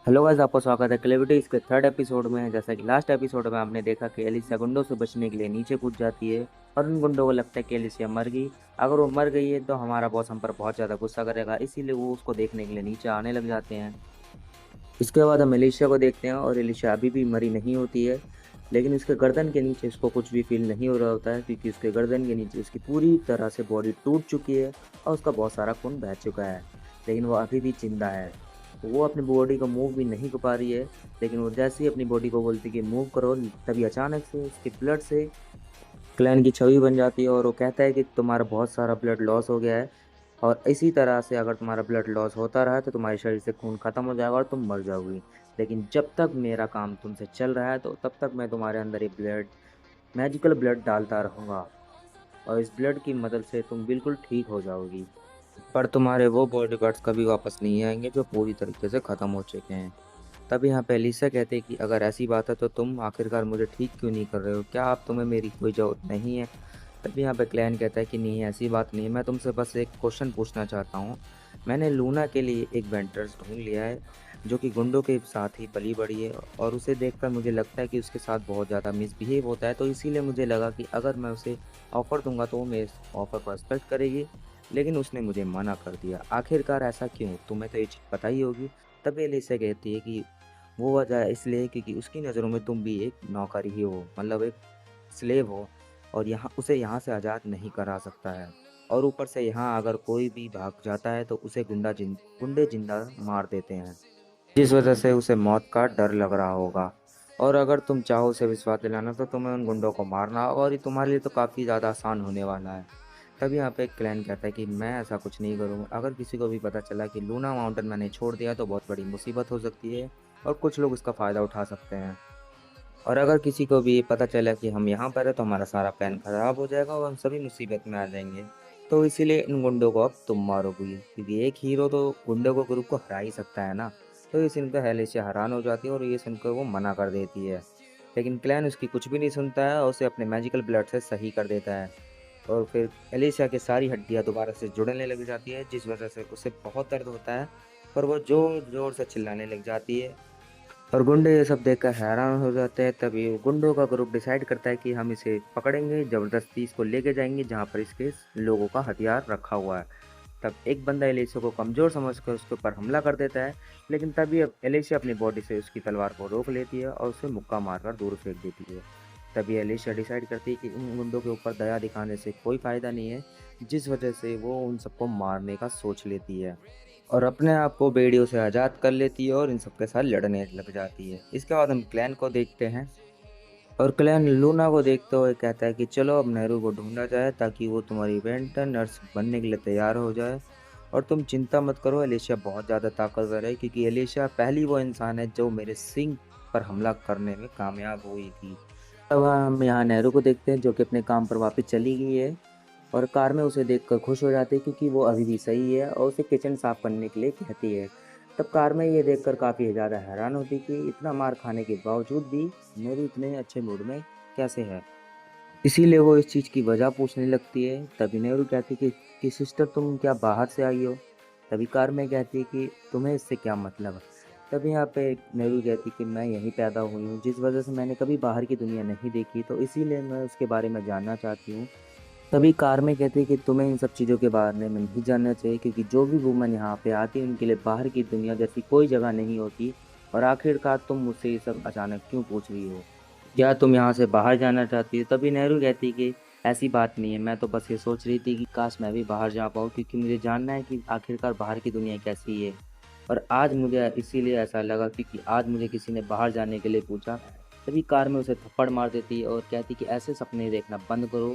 Hello guys, आपका स्वागत है क्लेविटीज के थर्ड एपिसोड में। जैसा कि लास्ट एपिसोड में आपने देखा कि एलिसिया गुंडों से बचने के लिए नीचे कूद जाती है और उन गुंडों को लगता है कि एलिसिया मर गई। अगर वो मर गई है तो हमारा बॉस हम पर बहुत ज़्यादा गुस्सा करेगा, इसीलिए वो उसको देखने के लिए नीचे आने लग जाते हैं। इसके बाद हम एलिशिया को देखते हैं और एलिशिया अभी भी मरी नहीं होती है, लेकिन उसके गर्दन के नीचे उसको कुछ भी फील नहीं हो रहा होता है, क्योंकि उसके गर्दन के नीचे उसकी पूरी तरह से बॉडी टूट चुकी है और उसका बहुत सारा खून बह चुका है। लेकिन वो अभी भी जिंदा है। वो अपनी बॉडी को मूव भी नहीं कर पा रही है, लेकिन वो जैसे ही अपनी बॉडी को बोलती है कि मूव करो, तभी अचानक से उसके ब्लड से क्लैन की छवि बन जाती है और वो कहता है कि तुम्हारा बहुत सारा ब्लड लॉस हो गया है और इसी तरह से अगर तुम्हारा ब्लड लॉस होता रहा तो तुम्हारे शरीर से खून खत्म हो जाएगा और तुम मर जाओगी। लेकिन जब तक मेरा काम तुमसे चल रहा है तो तब तक मैं तुम्हारे अंदर ये ब्लड, मैजिकल ब्लड डालता रहूँगा और इस ब्लड की मदद से तुम बिल्कुल ठीक हो जाओगी। पर तुम्हारे वो बॉडी पार्ट्स कभी वापस नहीं आएंगे जो पूरी तरीके से ख़त्म हो चुके हैं। तब यहाँ पे एलिसा कहते हैं कि अगर ऐसी बात है तो तुम आखिरकार मुझे ठीक क्यों नहीं कर रहे हो, क्या आप तुम्हें मेरी कोई ज़रूरत नहीं है। तब यहाँ पे क्लैन कहता है कि नहीं, ऐसी बात नहीं है, मैं तुमसे बस एक क्वेश्चन पूछना चाहता हूँ। मैंने लूना के लिए एक वेंटर्स ढूंढ लिया है जो कि गुंडों के साथ ही पली बड़ी है और उसे देखकर मुझे लगता है कि उसके साथ बहुत ज़्यादा मिसबिहेव होता है, तो इसीलिए मुझे लगा कि अगर मैं उसे ऑफ़र दूंगा तो वो मेरे ऑफ़र को एक्सपेक्ट करेगी। लेकिन उसने मुझे मना कर दिया, आखिरकार ऐसा क्यों, तुम्हें तो ये चीज़ पता ही होगी। तब एलिसा कहती है कि वो वजह इसलिए क्योंकि उसकी नज़रों में तुम भी एक नौकर ही हो, मतलब एक स्लेव हो, और यहाँ उसे यहाँ से आज़ाद नहीं करा सकता है। और ऊपर से यहाँ अगर कोई भी भाग जाता है तो उसे गुंडे जिंदा मार देते हैं, जिस वजह से उसे मौत का डर लग रहा होगा। और अगर तुम चाहो उसे विश्वास दिलाना तो तुम्हें उन गुंडों को मारना होगा और ये तुम्हारे लिए तो काफ़ी ज़्यादा आसान होने वाला है। तभी यहाँ पे क्लैन कहता है कि मैं ऐसा कुछ नहीं करूँगा, अगर किसी को भी पता चला कि लूना माउंटेन मैंने छोड़ दिया तो बहुत बड़ी मुसीबत हो सकती है और कुछ लोग इसका फ़ायदा उठा सकते हैं। और अगर किसी को भी पता चला कि हम यहाँ पर है तो हमारा सारा प्लान खराब हो जाएगा और हम सभी मुसीबत में आ जाएंगे। तो इसीलिए इन गुंडों को अब तुम मारोगी, क्योंकि एक हीरो तो गुंडों को ग्रुप को हरा ही सकता है ना। तो ये सुनकर हेलेशिया हैरान हो जाती है और ये सुनकर वो मना कर देती है। लेकिन क्लैन उसकी कुछ भी नहीं सुनता है और उसे अपने मैजिकल ब्लड से सही कर देता है। और फिर एलिशा की सारी हड्डियाँ दोबारा से जुड़ने लग जाती है, जिस वजह से उसे बहुत दर्द होता है। पर वो जोर जोर से चिल्लाने लग जाती है और गुंडे ये सब देखकर हैरान हो जाते हैं। तभी गुंडों का ग्रुप डिसाइड करता है कि हम इसे पकड़ेंगे, ज़बरदस्ती इसको लेके जाएंगे जहाँ पर इसके लोगों का हथियार रखा हुआ है। तब एक बंदा एलिशा को कमज़ोर समझकर उसके ऊपर हमला कर देता है, लेकिन तभी अब एलिशा अपनी बॉडी से उसकी तलवार को रोक लेती है और उसे मुक्का मारकर दूर फेंक देती है। तभी एलिशा डिसाइड करती है कि उन गुंडों के ऊपर दया दिखाने से कोई फ़ायदा नहीं है, जिस वजह से वो उन सबको मारने का सोच लेती है और अपने आप को बेड़ियों से आज़ाद कर लेती है और इन सबके साथ लड़ने लग जाती है। इसके बाद हम क्लैन को देखते हैं और क्लैन लूना को देखते हुए कहता है कि चलो अब नेहरू को ढूंढा जाए ताकि वो तुम्हारी वेंटर नर्स बनने के लिए तैयार हो जाए। और तुम चिंता मत करो, एलिशिया बहुत ज़्यादा ताकतवर है, क्योंकि एलिशिया पहली वो इंसान है जो मेरे सिंह पर हमला करने में कामयाब हुई थी। अब हम यहाँ नेहरू को देखते हैं जो कि अपने काम पर वापस चली गई है और कार में उसे देखकर खुश हो जाती है, क्योंकि वो अभी भी सही है और उसे किचन साफ करने के लिए कहती है। तब कार में ये देखकर काफ़ी ज़्यादा हैरान होती कि इतना मार खाने के बावजूद भी नेहरू इतने अच्छे मूड में कैसे है। इसीलिए वो इस चीज़ की वजह पूछने लगती है। तभी नेहरू कहती कि सिस्टर तुम क्या बाहर से आई हो। तभी कार में कहती है कि तुम्हें इससे क्या मतलब है। तभी यहाँ पे नेहरू कहती कि मैं यहीं पैदा हुई हूँ, जिस वजह से मैंने कभी बाहर की दुनिया नहीं देखी, तो इसीलिए मैं उसके बारे में जानना चाहती हूँ। तभी कार में कहते हैं कि तुम्हें इन सब चीज़ों के बारे में नहीं जानना चाहिए, क्योंकि जो भी वुमन यहाँ पे आती है उनके लिए बाहर की दुनिया जैसी कोई जगह नहीं होती। और आखिरकार तुम मुझसे ये सब अचानक क्यों पूछ रही हो, क्या तुम यहाँ से बाहर जाना चाहती हो। तभी नेहरू कहती कि ऐसी बात नहीं है, मैं तो बस ये सोच रही थी कि काश मैं भी बाहर जा पाऊँ, क्योंकि मुझे जानना है कि आखिरकार बाहर की दुनिया कैसी है। और आज मुझे इसीलिए ऐसा लगा क्योंकि आज मुझे किसी ने बाहर जाने के लिए पूछा। तभी कार में उसे थप्पड़ मार देती है और कहती कि ऐसे सपने देखना बंद करो,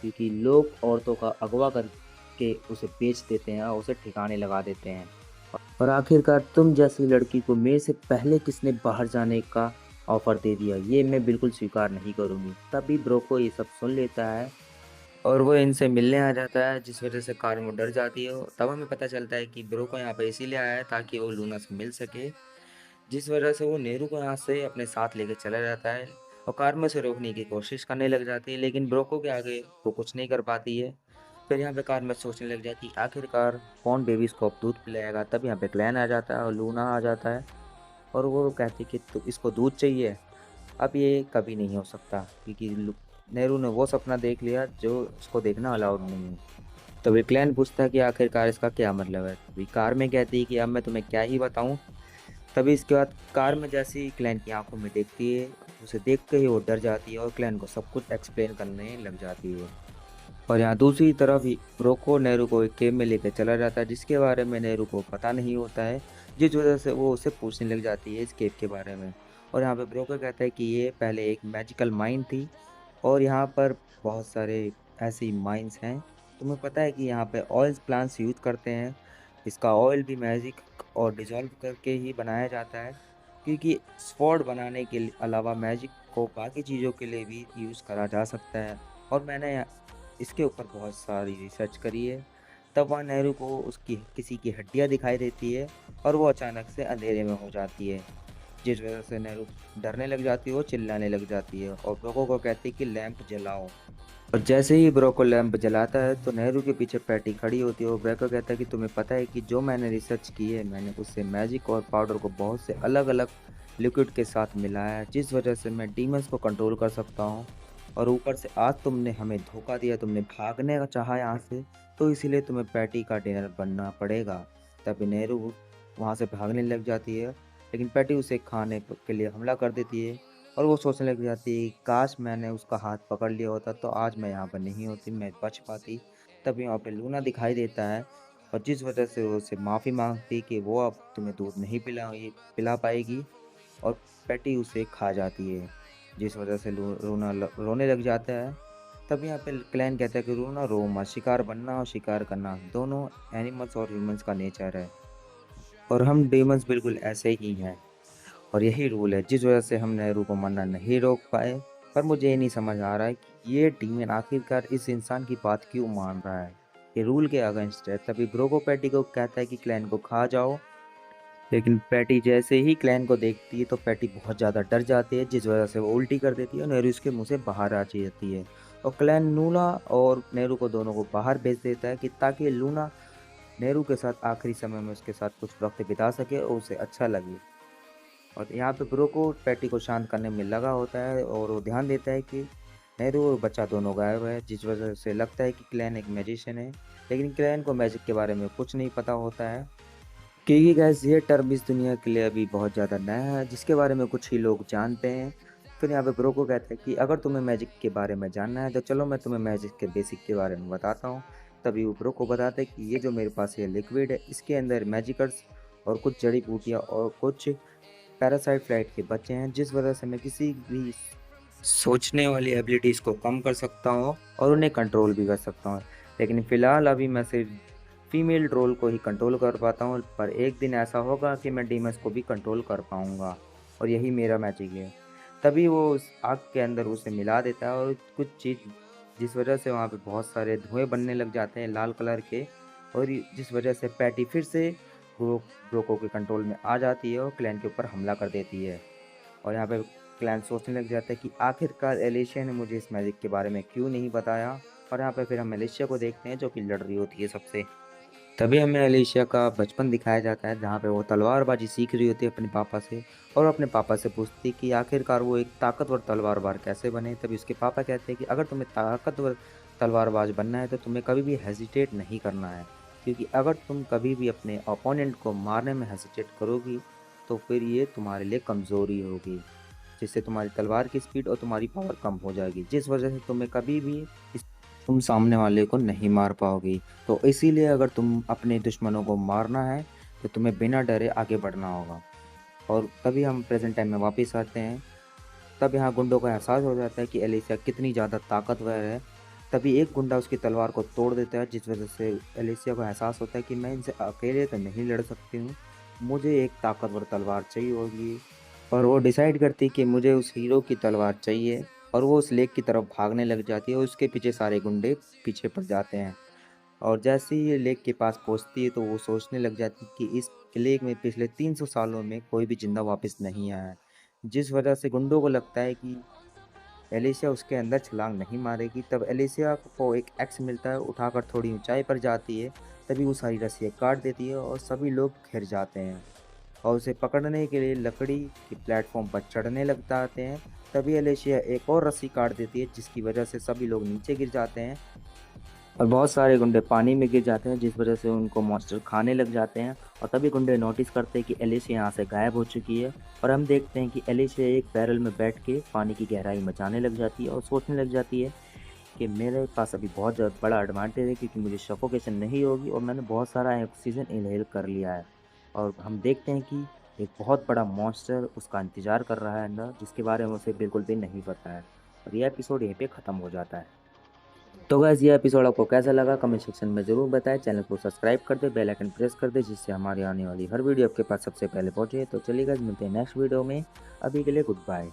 क्योंकि लोग औरतों का अगवा करके उसे बेच देते हैं और उसे ठिकाने लगा देते हैं। और आखिरकार तुम जैसी लड़की को मेरे से पहले किसने बाहर जाने का ऑफर दे दिया, ये मैं बिल्कुल स्वीकार नहीं करूँगी। तभी ब्रोको ये सब सुन लेता है और वो इनसे मिलने आ जाता है, जिस वजह से कार में डर जाती है। तब हमें पता चलता है कि ब्रोको यहाँ पे इसीलिए आया है ताकि वो लूना से मिल सके, जिस वजह से वो नेहरू को यहाँ से अपने साथ लेके चला जाता है और कार में उसे रोकने की कोशिश करने लग जाती है, लेकिन ब्रोको के आगे वो कुछ नहीं कर पाती है। फिर यहाँ पे कार में सोचने लग जाती है आखिरकार कौन बेबीज को अब दूध पिलाएगा। तब यहाँ पे क्लैन आ जाता है और लूना आ जाता है और वो कहती कि तो इसको दूध चाहिए। अब ये कभी नहीं हो सकता क्योंकि नेहरू ने वो सपना देख लिया जो उसको देखना अलाउड नहीं है। तभी क्लैन पूछता है कि आखिरकार इसका क्या मतलब है। तभी कार में कहती है कि अब मैं तुम्हें क्या ही बताऊं। तभी इसके बाद कार में जैसे ही क्लैन की आंखों में देखती है, उसे देख के ही वो डर जाती है और क्लैन को सब कुछ एक्सप्लेन करने लग जाती है। और यहाँ दूसरी तरफ ही ब्रोको नेहरू को एक केव में लेकर चला जाता है जिसके बारे में नेहरू को पता नहीं होता है, जिस वजह से वो उसे पूछने लग जाती है इस केव के बारे में। और यहाँ पे ब्रोको कहता है कि ये पहले एक मैजिकल माइन थी और यहाँ पर बहुत सारे ऐसी माइंस हैं। तुम्हें पता है कि यहाँ पे ऑयल प्लांट्स यूज करते हैं। इसका ऑयल भी मैजिक और डिजॉल्व करके ही बनाया जाता है क्योंकि स्वॉर्ड बनाने के अलावा मैजिक को बाकी चीज़ों के लिए भी यूज़ करा जा सकता है। और मैंने इसके ऊपर बहुत सारी रिसर्च करी है। तब वहाँ नेहरू को उसकी किसी की हड्डियाँ दिखाई देती है और वो अचानक से अंधेरे में हो जाती है, जिस वजह से नेहरू डरने लग जाती है और चिल्लाने लग जाती है और ब्रोको को कहती है कि लैंप जलाओ। और जैसे ही ब्रोको लैंप जलाता है तो नेहरू के पीछे पैटी खड़ी होती है और ब्रोको कहता है कि तुम्हें पता है कि जो मैंने रिसर्च की है मैंने उससे मैजिक और पाउडर को बहुत से अलग अलग लिक्विड के साथ मिलाया है जिस वजह से मैं डीमंस को कंट्रोल कर सकता हूँ। और ऊपर से आज तुमने हमें धोखा दिया, तुमने भागने का चाहा यहाँ से, तो इसीलिए तुम्हें पैटी का डिनर बनना पड़ेगा। तभी नेहरू वहाँ से भागने लग जाती है लेकिन पैटी उसे खाने के लिए हमला कर देती है और वो सोचने लग जाती है काश मैंने उसका हाथ पकड़ लिया होता तो आज मैं यहाँ पर नहीं होती, मैं बच पाती। तभी वहाँ पे लूना दिखाई देता है और जिस वजह से वो उससे माफ़ी मांगती कि वो अब तुम्हें दूध नहीं पिला पाएगी और पैटी उसे खा जाती है, जिस वजह से रोना रोने लग जाता है। तब यहाँ पे क्लैन कहता है कि रोना रो मत, शिकार बनना और शिकार करना दोनों एनिमल्स और ह्यूमंस का नेचर है और हम डेमंस बिल्कुल ऐसे ही हैं और यही रूल है जिस वजह से हम नेहरू को मरना नहीं रोक पाए। पर मुझे ये नहीं समझ आ रहा है कि ये डीमन आखिरकार इस इंसान की बात क्यों मान रहा है, ये रूल के अगेंस्ट है। तभी ब्रोको पैटी को कहता है कि क्लैन को खा जाओ, लेकिन पैटी जैसे ही क्लैन को देखती है तो पैटी बहुत ज़्यादा डर जाती है जिस वजह से वो उल्टी कर देती है और नेहरू उसके मुंह से बाहर आ जाती है। और क्लैन लूना और नेहरू को दोनों को बाहर भेज देता है कि ताकि लूना नेहरू के साथ आखिरी समय में उसके साथ कुछ वक्त बिता सके और उसे अच्छा लगे। और यहाँ पे ब्रोको पैटी को शांत करने में लगा होता है और वो ध्यान देता है कि नेहरू और बच्चा दोनों गायब है, जिस वजह से लगता है कि क्लैन एक मैजिशियन है। लेकिन क्लैन को मैजिक के बारे में कुछ नहीं पता होता है क्योंकि गैस ये टर्म इस दुनिया के लिए अभी बहुत ज़्यादा नया है जिसके बारे में कुछ ही लोग जानते हैं। फिर यहाँ पे ब्रोको कहता है कि अगर तुम्हें मैजिक के बारे में जानना है तो चलो मैं तुम्हें मैजिक के बेसिक के बारे में बताता हूँ। तभी वो ब्रोको बताता है कि ये जो मेरे पास ये लिक्विड है इसके अंदर मैजिकर्स और कुछ जड़ी बूटियाँ और कुछ पैरासाइट फ्लाइट के बच्चे हैं जिस वजह से मैं किसी भी सोचने वाली एबिलिटीज़ को कम कर सकता हूँ और उन्हें कंट्रोल भी कर सकता हूँ। लेकिन फ़िलहाल अभी मैं सिर्फ फीमेल रोल को ही कंट्रोल कर पाता हूँ, पर एक दिन ऐसा होगा कि मैं डीमंस को भी कंट्रोल कर पाऊँगा और यही मेरा मैजिक है। तभी वो उस आग के अंदर उसे मिला देता है और कुछ चीज़ जिस वजह से वहाँ पे बहुत सारे धुएँ बनने लग जाते हैं लाल कलर के और जिस वजह से पैटी फिर से ब्रोको के कंट्रोल में आ जाती है और क्लैन के ऊपर हमला कर देती है। और यहाँ पे क्लैन सोचने लग जाता है कि आखिरकार एलिशिया ने मुझे इस मैजिक के बारे में क्यों नहीं बताया। और यहाँ पे फिर हम एलिशिया को देखते हैं जो कि लड़ रही होती है सबसे। तभी हमें एलिशिया का बचपन दिखाया जाता है जहाँ पे वो तलवारबाजी सीख रही होती है अपने पापा से और अपने पापा से पूछती है कि आखिरकार वो एक ताकतवर तलवारबाज कैसे बने। तभी उसके पापा कहते हैं कि अगर तुम्हें ताकतवर तलवारबाज बनना है तो तुम्हें कभी भी हेजिटेट नहीं करना है, क्योंकि अगर तुम कभी भी अपने अपोनेंट को मारने में हेजिटेट करोगी तो फिर ये तुम्हारे लिए कमज़ोरी होगी, जिससे तुम्हारी तलवार की स्पीड और तुम्हारी पावर कम हो जाएगी, जिस वजह से तुम्हें कभी भी तुम सामने वाले को नहीं मार पाओगी। तो इसीलिए अगर तुम अपने दुश्मनों को मारना है तो तुम्हें बिना डरे आगे बढ़ना होगा। और तभी हम प्रेजेंट टाइम में वापस आते हैं। तब यहाँ गुंडों को एहसास हो जाता है कि एलिसिया कितनी ज़्यादा ताकतवर है। तभी एक गुंडा उसकी तलवार को तोड़ देता है जिस वजह से एलिसिया को एहसास होता है कि मैं इनसे अकेले तो नहीं लड़ सकती हूँ, मुझे एक ताकतवर तलवार चाहिए होगी। और वो डिसाइड करती है कि मुझे उस हीरो की तलवार चाहिए और वो उस लेक की तरफ भागने लग जाती है और उसके पीछे सारे गुंडे पीछे पड़ जाते हैं। और जैसे ही ये लेक के पास पहुंचती है तो वो सोचने लग जाती है कि इस लेक में पिछले 300 सालों में कोई भी जिंदा वापस नहीं आया है, जिस वजह से गुंडों को लगता है कि एलिसिया उसके अंदर छलांग नहीं मारेगी। तब एलिसिया को एक एक्स मिलता है, उठाकर थोड़ी ऊंचाई पर जाती है। तभी वो सारी रस्सियाँ काट देती है और सभी लोग घिर जाते हैं। और उसे पकड़ने के लिए लकड़ी के प्लेटफॉर्म पर चढ़ने लग जाते हैं। तभी एलिशिया एक और रस्सी काट देती है, जिसकी वजह से सभी लोग नीचे गिर जाते हैं और बहुत सारे गुंडे पानी में गिर जाते हैं, जिस वजह से उनको मॉन्स्टर खाने लग जाते हैं। और तभी गुंडे नोटिस करते हैं कि एलिशिया यहाँ से गायब हो चुकी है और हम देखते हैं कि एलिशिया एक बैरल में बैठ के पानी की गहराई में जाने लग जाती है और सोचने लग जाती है कि मेरे पास अभी बहुत ज़्यादा बड़ा एडवांटेज है, क्योंकि मुझे सफोकेशन नहीं होगी और मैंने बहुत सारा ऑक्सीजन इनहेल कर लिया है। और हम देखते हैं कि एक बहुत बड़ा मॉन्स्टर उसका इंतज़ार कर रहा है अंदर, जिसके बारे में उसे बिल्कुल भी नहीं पता है। और यह एपिसोड यहीं पे ख़त्म हो जाता है। तो गाइस, ये एपिसोड आपको कैसा लगा कमेंट सेक्शन में ज़रूर बताएं। चैनल को सब्सक्राइब कर दे, बेल आइकन प्रेस कर दे, जिससे हमारी आने वाली हर वीडियो आपके पास सबसे पहले पहुंचे। तो चलिए गाइस, मिलते हैं नेक्स्ट वीडियो में। अभी के लिए गुड बाय।